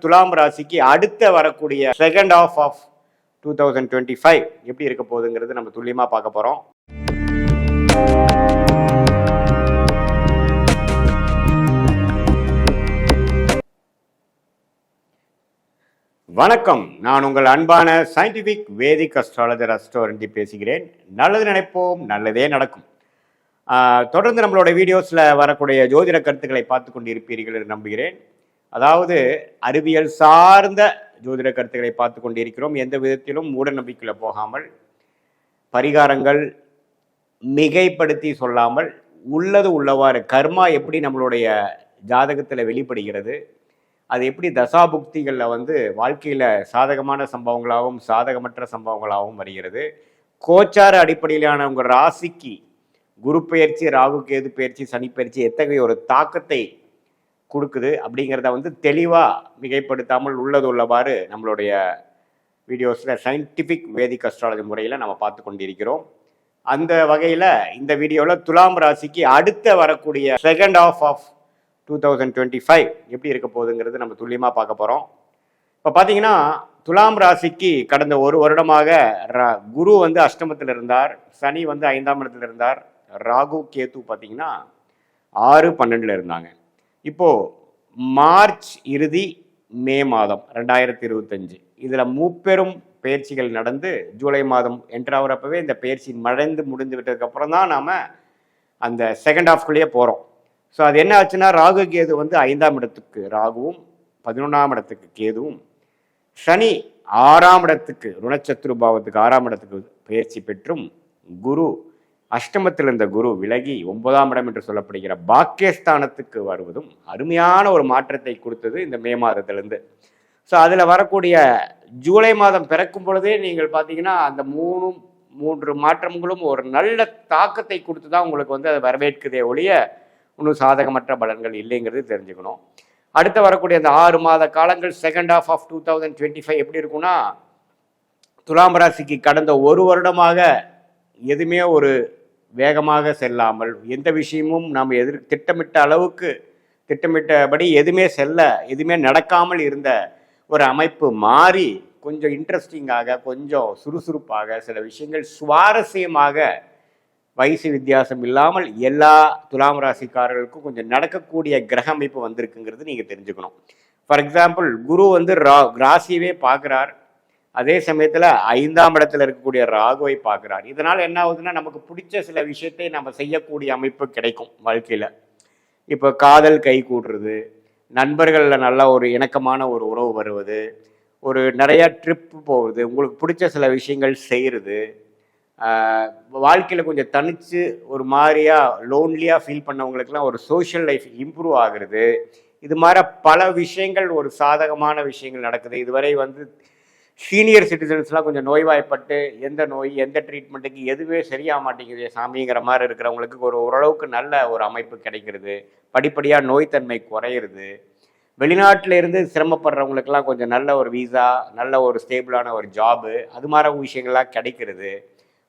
துலாம் ராசிக்கு அடுத்த வரக்கூடிய செகண்ட் ஆஃப் 2025 எப்படி இருக்க போகுதுங்கிறது நம்ம துல்லியமா பார்க்க போறோம். வணக்கம், நான் உங்கள் அன்பான சயின்டிபிக் வேதிக் அஸ்ட்ராலஜர் அஸ்ட்ரோரண்டி பேசுகிறேன். நல்லது நினைப்போம், நல்லதே நடக்கும். தொடர்ந்து நம்மளோட வீடியோஸில் வரக்கூடிய ஜோதிட கருத்துக்களை பார்த்து கொண்டிருப்பீர்கள் என்று நம்புகிறேன். அதாவது அறிவியல் சார்ந்த ஜோதிட கருத்துக்களை பார்த்து கொண்டிருக்கிறோம். எந்த விதத்திலும் மூட நம்பிக்கையில் போகாமல், பரிகாரங்கள் மிகைப்படுத்தி சொல்லாமல், உள்ளது உள்ளவாறு கர்மா எப்படி நம்மளுடைய ஜாதகத்தில் வெளிப்படுகிறது, அது எப்படி தசாபுக்திகளில் வாழ்க்கையில் சாதகமான சம்பவங்களாகவும் சாதகமற்ற சம்பவங்களாகவும் வருகிறது, கோச்சார அடிப்படையிலான உங்கள் ராசிக்கு குரு பயிற்சி, ராகு கேது பயிற்சி, சனி பயிற்சி எத்தகைய ஒரு தாக்கத்தை கொடுக்குது அப்படிங்கிறத தெளிவாக மிகைப்படுத்தாமல் உள்ளது உள்ளவாறு நம்மளுடைய வீடியோஸில் சயின்டிஃபிக் வேதிக் அஸ்ட்ராலஜி முறையில் நம்ம பார்த்து கொண்டிருக்கிறோம். அந்த வகையில் இந்த வீடியோவில் துலாம் ராசிக்கு அடுத்த வரக்கூடிய செகண்ட் ஆஃப் 2025 எப்படி இருக்க போகுதுங்கிறது நம்ம துல்லியமாக பார்க்க போகிறோம். இப்போ பார்த்தீங்கன்னா துலாம் ராசிக்கு கடந்த ஒரு வருடமாக குரு அஷ்டமத்தில் இருந்தார், சனி 5ஆம் இடத்துல இருந்தார், ராகு கேது பார்த்தீங்கன்னா 6-12 இருந்தாங்க. இப்போது மார்ச் இறுதி மே மாதம் 2025 இதில் முப்பெரும் பயிற்சிகள் நடந்து ஜூலை மாதம் என்ட்ராகிறப்பவே இந்த பயிற்சி முடிந்து விட்டதுக்கப்புறம் தான் நாம் அந்த செகண்ட் ஆஃப்குள்ளேயே போகிறோம். ஸோ அது என்ன ஆச்சுன்னா, ராகு கேது 5ஆம் இடத்துக்கு ராகுவும் 11ஆம் இடத்துக்கு கேதுவும், சனி 6ஆம் இடத்துக்கு ருணச்சத்ரு பாவத்துக்கு 6ஆம் இடத்துக்கு பயிற்சி பெற்றும், குரு அஷ்டமத்தில் இருந்த குரு விலகி 9ஆம் இடம் என்று சொல்லப்படுகிற பாக்கியஸ்தானத்துக்கு வருவதும் அருமையான ஒரு மாற்றத்தை கொடுத்தது இந்த மே மாதத்திலிருந்து. ஸோ அதில் வரக்கூடிய ஜூலை மாதம் பிறக்கும் பொழுதே நீங்கள் பார்த்தீங்கன்னா அந்த மூன்று மாற்றங்களும் ஒரு நல்ல தாக்கத்தை கொடுத்து தான் உங்களுக்கு அதை வரவேற்குதே ஒழிய இன்னும் சாதகமற்ற பலன்கள் இல்லைங்கிறது தெரிஞ்சுக்கணும். அடுத்து வரக்கூடிய அந்த 6 மாத காலங்கள் செகண்ட் ஆஃப் 2025 எப்படி இருக்குன்னா, துலாம் ராசிக்கு கடந்த ஒரு வருடமாக எதுவுமே ஒரு வேகமாக செல்லாமல், எந்த விஷயமும் நாம் திட்டமிட்டபடி எதுவுமே நடக்காமல் இருந்த ஒரு அமைப்பு மாறி கொஞ்சம் இன்ட்ரெஸ்டிங்காக, கொஞ்சம் சுறுசுறுப்பாக, சில விஷயங்கள் சுவாரஸ்யமாக, வயசு வித்தியாசம் இல்லாமல் எல்லா துலாம் ராசிக்காரர்களுக்கும் கொஞ்சம் நடக்கக்கூடிய கிரக அமைப்பு வந்திருக்குங்கிறது நீங்கள் தெரிஞ்சுக்கணும். ஃபார் எக்ஸாம்பிள், குரு ராசியவே பார்க்குறார், அதே சமயத்தில் 5ஆம் இடத்துல இருக்கக்கூடிய ராகுவை பார்க்குறார். இதனால் என்ன ஆகுதுன்னா, நமக்கு பிடிச்ச சில விஷயத்தை நம்ம செய்யக்கூடிய அமைப்பு கிடைக்கும் வாழ்க்கையில். இப்போ காதல் கை கூடுறது, நண்பர்களில் நல்ல ஒரு இணக்கமான ஒரு உறவு வருவது, ஒரு நிறையா ட்ரிப்பு போகுது, உங்களுக்கு பிடிச்ச சில விஷயங்கள் செய்கிறது, வாழ்க்கையில் கொஞ்சம் தனித்து ஒரு மாதிரியாக லோன்லியாக ஃபீல் பண்ணவங்களுக்கெல்லாம் ஒரு சோஷியல் லைஃப் இம்ப்ரூவ் ஆகுறது, இது மாதிரி பல விஷயங்கள் ஒரு சாதகமான விஷயங்கள் நடக்குது. இதுவரை சீனியர் சிட்டிசன்ஸ்லாம் கொஞ்சம் நோய்வாய்ப்பட்டு எந்த நோய் எந்த ட்ரீட்மெண்ட்டுக்கு எதுவே சரியாக மாட்டேங்குது சாமிங்கிற மாதிரி இருக்கிறவங்களுக்கு ஓரளவுக்கு நல்ல ஒரு அமைப்பு கிடைக்கிறது, படிப்படியாக நோய்த்தன்மை குறையிறது, வெளிநாட்டில் இருந்து சிரமப்படுறவங்களுக்கெல்லாம் கொஞ்சம் நல்ல ஒரு வீசா, நல்ல ஒரு ஸ்டேபிளான ஒரு ஜாபு, அது மாதிரி விஷயங்கள்லாம் கிடைக்கிறது.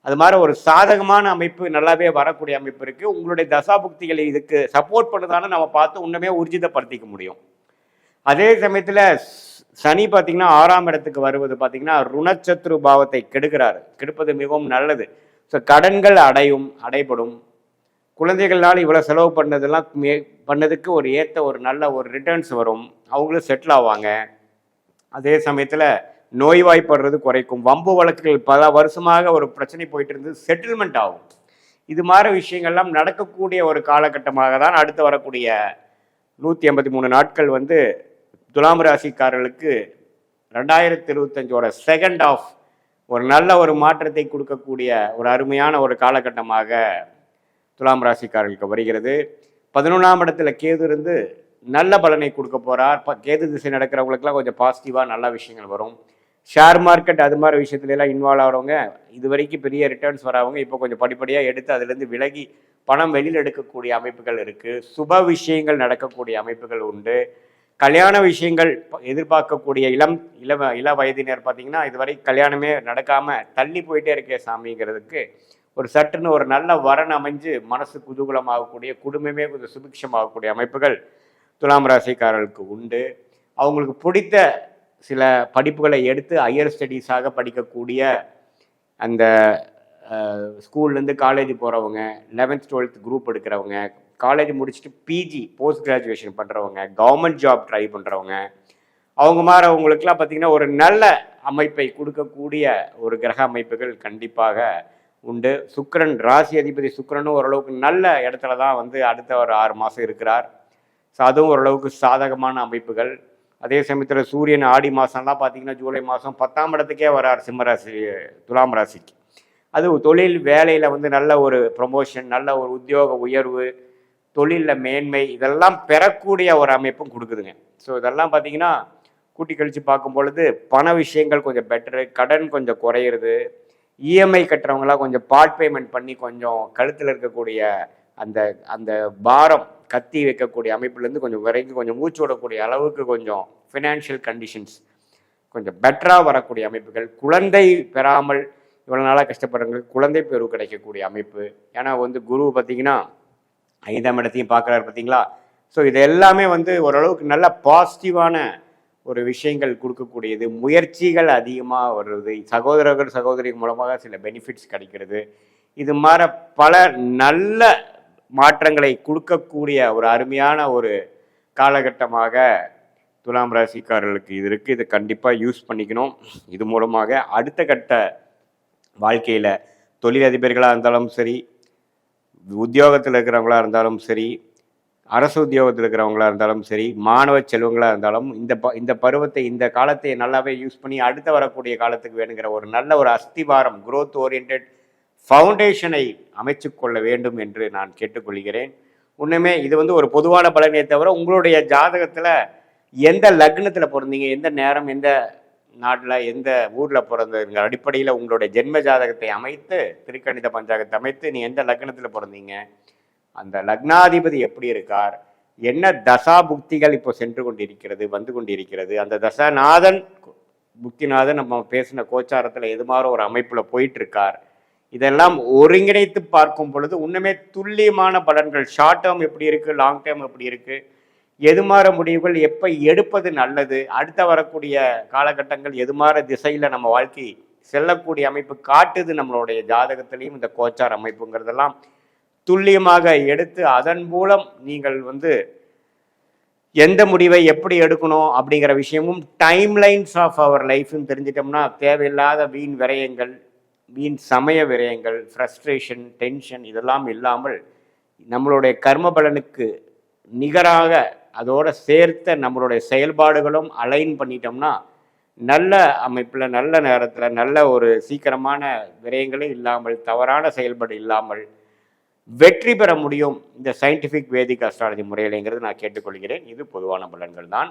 அது மாதிரி ஒரு சாதகமான அமைப்பு நல்லாவே வரக்கூடிய அமைப்பு இருக்குது. உங்களுடைய தசாபுக்திகளை இதுக்கு சப்போர்ட் பண்ணுதான்னு நம்ம பார்த்து இன்னுமே ஊர்ஜிதப்படுத்திக்க முடியும். அதே சமயத்தில் சனி பார்த்திங்கன்னா 6ஆம் இடத்துக்கு வருவது பார்த்திங்கன்னா ருணச்சத்ரு பாவத்தை கெடுப்பது மிகவும் நல்லது. ஸோ கடன்கள் அடைபடும், குழந்தைகள்னால இவ்வளோ செலவு பண்ணதுக்கு ஒரு ஏற்ற ஒரு நல்ல ஒரு ரிட்டர்ன்ஸ் வரும், அவங்களும் செட்டில் ஆவாங்க. அதே சமயத்தில் நோய்வாய்ப்படுறது குறைக்கும், வம்பு வழக்குகள் பல வருஷமாக ஒரு பிரச்சனை போயிட்டு இருந்து செட்டில்மெண்ட் ஆகும். இது மாதிரி விஷயங்கள்லாம் நடக்கக்கூடிய ஒரு காலகட்டமாக தான் அடுத்து வரக்கூடிய 183 நாட்கள் துலாம் ராசிக்காரர்களுக்கு 2025 செகண்ட் ஆஃப் ஒரு நல்ல ஒரு மாற்றத்தை கொடுக்கக்கூடிய ஒரு அருமையான ஒரு காலகட்டமாக துலாம் ராசிக்காரர்களுக்கு வருகிறது. 11ஆம் இடத்துல கேது இருந்து நல்ல பலனை கொடுக்க போகிறார். கேது திசை நடக்கிறவங்களுக்குலாம் கொஞ்சம் பாசிட்டிவாக நல்ல விஷயங்கள் வரும். ஷேர் மார்க்கெட் அது மாதிரி விஷயத்துலலாம் இன்வால்வ் ஆகிறவங்க, இது வரைக்கும் பெரிய ரிட்டர்ன்ஸ் வரவங்க இப்போ கொஞ்சம் படிப்படியாக எடுத்து அதுலேருந்து விலகி பணம் வெளியில் எடுக்கக்கூடிய அமைப்புகள் இருக்குது. சுப விஷயங்கள் நடக்கக்கூடிய அமைப்புகள் உண்டு. கல்யாண விஷயங்கள் எதிர்பார்க்கக்கூடிய இள வயதினர் பார்த்திங்கன்னா இதுவரை கல்யாணமே நடக்காமல் தள்ளி போயிட்டே இருக்கே சாமிங்கிறதுக்கு ஒரு சட்டுன்னு ஒரு நல்ல வரன் அமைஞ்சு மனசு குதூகலமாகக்கூடிய, குடும்பமே கொஞ்சம் சுபிக்ஷமாகக்கூடிய அமைப்புகள் துலாம் ராசிக்காரர்களுக்கு உண்டு. அவங்களுக்கு பிடித்த சில படிப்புகளை எடுத்து ஹையர் ஸ்டடீஸாக படிக்கக்கூடிய அந்த ஸ்கூல்லேருந்து காலேஜ் போகிறவங்க, 11th 12th குரூப் எடுக்கிறவங்க, காலேஜ் முடிச்சுட்டு பிஜி போஸ்ட் கிராஜுவேஷன் பண்ணுறவங்க, கவர்மெண்ட் ஜாப் ட்ரை பண்ணுறவங்க, அவங்க அவங்களுக்குலாம் பார்த்திங்கன்னா ஒரு நல்ல அமைப்பை கொடுக்கக்கூடிய ஒரு கிரக அமைப்புகள் கண்டிப்பாக உண்டு. சுக்கிரன், ராசி அதிபதி சுக்கிரனும் ஓரளவுக்கு நல்ல இடத்துல தான் வந்து அடுத்த ஒரு 6 மாதம் இருக்கிறார். ஸோ அதுவும் ஓரளவுக்கு சாதகமான அமைப்புகள். அதே சமயத்தில் சூரியன் ஆடி மாதம்லாம் பார்த்திங்கன்னா ஜூலை மாதம் 10ஆம் இடத்துக்கே வரார் சிம்மராசி, துலாம் ராசிக்கு. அது தொழில் வேலையில் வந்து நல்ல ஒரு ப்ரொமோஷன், நல்ல ஒரு உத்தியோக உயர்வு, தொழிலில் மேன்மை, இதெல்லாம் பெறக்கூடிய ஒரு அமைப்பும் கொடுக்குதுங்க. ஸோ இதெல்லாம் பார்த்திங்கன்னா கூட்டி கழித்து பார்க்கும் பொழுது பண விஷயங்கள் கொஞ்சம் பெட்டரு, கடன் கொஞ்சம் குறையிறது, இஎம்ஐ கட்டுறவங்களாம் கொஞ்சம் பார்ட் பேமெண்ட் பண்ணி கொஞ்சம் கழுத்தில் இருக்கக்கூடிய அந்த அந்த பாரம் கத்தி வைக்கக்கூடிய அமைப்புலேருந்து கொஞ்சம் வரைக்கும் கொஞ்சம் மூச்சு விடக்கூடிய அளவுக்கு கொஞ்சம் ஃபினான்ஷியல் கண்டிஷன்ஸ் கொஞ்சம் பெட்டராக வரக்கூடிய அமைப்புகள். குழந்தை பெறாமல் இவ்வளோ நாளாக கஷ்டப்படுறவங்களுக்கு குழந்தை பேரு கிடைக்கக்கூடிய அமைப்பு. ஏன்னா வந்து குரு பார்த்திங்கன்னா 5ஆம் இடத்தையும் பார்க்குறாரு பார்த்தீங்களா. ஸோ இது எல்லாமே வந்து ஓரளவுக்கு நல்ல பாசிட்டிவான ஒரு விஷயங்கள் கொடுக்கக்கூடியது. முயற்சிகள் அதிகமாக வருது, சகோதரர்கள் சகோதரிகள் மூலமாக சில பெனிஃபிட்ஸ் கிடைக்கிறது. இது மாதிரி பல நல்ல மாற்றங்களை கொடுக்கக்கூடிய ஒரு அருமையான ஒரு காலகட்டமாக துலாம் ராசிக்காரர்களுக்கு இது இருக்குது. இதை கண்டிப்பாக யூஸ் பண்ணிக்கணும். இது மூலமாக அடுத்த கட்ட வாழ்க்கையில் தொழிலதிபர்களாக இருந்தாலும் சரி, உத்தியோகத்தில் இருக்கிறவங்களா இருந்தாலும் சரி, அரசு உத்தியோகத்தில் இருக்கிறவங்களா இருந்தாலும் சரி, மாணவ செல்வங்களாக இருந்தாலும் இந்த பருவத்தை, இந்த காலத்தை நல்லாவே யூஸ் பண்ணி அடுத்த வரக்கூடிய காலத்துக்கு வேணுங்கிற ஒரு நல்ல ஒரு அஸ்திவாரம், குரோத் ஓரியன்ட் ஃபவுண்டேஷனை அமைச்சு கொள்ள வேண்டும் என்று நான் கேட்டுக்கொள்கிறேன். இன்னுமே இது வந்து ஒரு பொதுவான பலனே தவிர உங்களுடைய ஜாதகத்தில் எந்த லக்னத்தில் பிறந்தீங்க, எந்த நேரம், எந்த நாட்டில், எந்த ஊரில் பிறந்ததுங்கிற அடிப்படையில் உங்களுடைய ஜென்ம ஜாதகத்தை அமைத்து, திருக்கணித பஞ்சாங்கத்தை அமைத்து நீ எந்த லக்னத்தில் பிறந்தீங்க, அந்த லக்னாதிபதி எப்படி இருக்கார், என்ன தசா புக்திகள் இப்போ சென்று கொண்டிருக்கிறது, வந்து கொண்டிருக்கிறது, அந்த தசாநாதன் புக்திநாதன் நம்ம பேசின கோச்சாரத்தில் எது மாதிரி ஒரு அமைப்பில் போயிட்டு இருக்கார், இதெல்லாம் ஒருங்கிணைத்து பார்க்கும் பொழுது இன்னுமே துல்லியமான பலன்கள், ஷார்ட் டேர்ம் எப்படி இருக்குது, லாங் டேர்ம் எப்படி இருக்குது, எது மாதிரி முடிவுகள் எப்போ எடுப்பது நல்லது, அடுத்த வரக்கூடிய காலகட்டங்கள் எது மாதிரி திசையில் நம்ம வாழ்க்கை செல்லக்கூடிய அமைப்பு காட்டுது நம்மளுடைய ஜாதகத்திலையும் இந்த கோச்சார் அமைப்புங்கிறதெல்லாம் துல்லியமாக எடுத்து அதன் மூலம் நீங்கள் வந்து எந்த முடிவை எப்படி எடுக்கணும் அப்படிங்கிற விஷயமும் டைம்லைன்ஸ் ஆஃப் அவர் லைஃப்னு தெரிஞ்சிட்டோம்னா தேவையில்லாத வீண் விரயங்கள், வீண் சமய விரயங்கள், ஃப்ரஸ்ட்ரேஷன், டென்ஷன் இதெல்லாம் இல்லாமல் நம்மளுடைய கர்ம பலனுக்கு நிகராக அதோடு சேர்த்த நம்மளுடைய செயல்பாடுகளும் அலைன் பண்ணிட்டோம்னா நல்ல அமைப்பில், நல்ல நேரத்தில், நல்ல ஒரு சீக்கிரமான விரயங்களே இல்லாமல், தவறான செயல்பாடு இல்லாமல் வெற்றி பெற முடியும் இந்த சயின்டிஃபிக் வேதிக் அஸ்ட்ராலஜி முறையிலேங்கிறது நான் கேட்டுக்கொள்கிறேன். இது பொதுவான பலன்கள் தான்.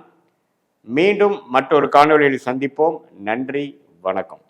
மீண்டும் மற்றொரு காணொளியில் சந்திப்போம். நன்றி, வணக்கம்.